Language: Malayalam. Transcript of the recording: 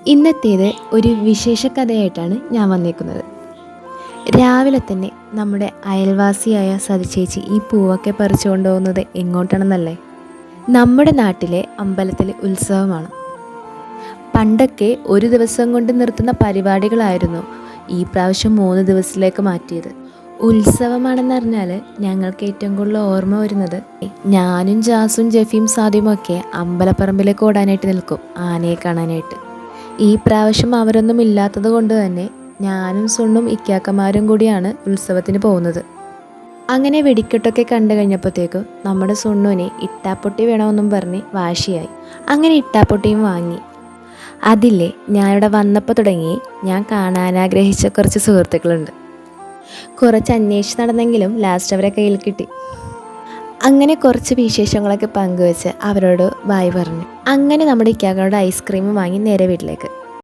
ഇന്നത്തേത് ഒരു വിശേഷ കഥയായിട്ടാണ് ഞാൻ വന്നേക്കുന്നത്. രാവിലെ തന്നെ നമ്മുടെ അയൽവാസിയായ സതിചേച്ചി ഈ പൂവൊക്കെ പറിച്ചു കൊണ്ടുപോകുന്നത് എങ്ങോട്ടാണെന്നല്ലേ? നമ്മുടെ നാട്ടിലെ അമ്പലത്തിൽ ഉത്സവമാണ്. പണ്ടൊക്കെ ഒരു ദിവസം കൊണ്ട് നിർത്തുന്ന പരിപാടികളായിരുന്നു ഈ പ്രാവശ്യം 3 ദിവസത്തിലേക്ക് മാറ്റിയത്. ഉത്സവമാണെന്നറിഞ്ഞാൽ ഞങ്ങൾക്ക് ഏറ്റവും കൂടുതൽ ഓർമ്മ വരുന്നത് ഞാനും ജാസും ജെഫിയും സാദിയുമൊക്കെ അമ്പലപ്പറമ്പിലേക്ക് ഓടാനായിട്ട് നിൽക്കും ആനയെ കാണാനായിട്ട്. ഈ പ്രാവശ്യം അവരൊന്നും ഇല്ലാത്തത് കൊണ്ട് തന്നെ ഞാനും സുണ്ണും ഇക്കാക്കമാരും കൂടിയാണ് ഉത്സവത്തിന് പോകുന്നത്. അങ്ങനെ വെടിക്കെട്ടൊക്കെ കണ്ടു കഴിഞ്ഞപ്പോഴത്തേക്കും നമ്മുടെ സുണ്ണുവിനെ ഇട്ടാപ്പൊട്ടി വേണമെന്നും പറഞ്ഞ് വാശിയായി. അങ്ങനെ ഇട്ടാപ്പൊട്ടിയും വാങ്ങി. അതില്ലേ, ഞാനിവിടെ വന്നപ്പോൾ തുടങ്ങി ഞാൻ കാണാനാഗ്രഹിച്ച കുറച്ച് സുഹൃത്തുക്കളുണ്ട്. കുറച്ച് അന്വേഷിച്ച് നടന്നെങ്കിലും ലാസ്റ്റ് അവരെ കയ്യിൽ കിട്ടി. അങ്ങനെ കുറച്ച് വിശേഷങ്ങളൊക്കെ പങ്കുവെച്ച് അവരോട് ബായ് പറഞ്ഞു. അങ്ങനെ നമ്മുടെ ഇക്കാക്കളോട് ഐസ്ക്രീം വാങ്ങി നേരെ വീട്ടിലേക്ക്.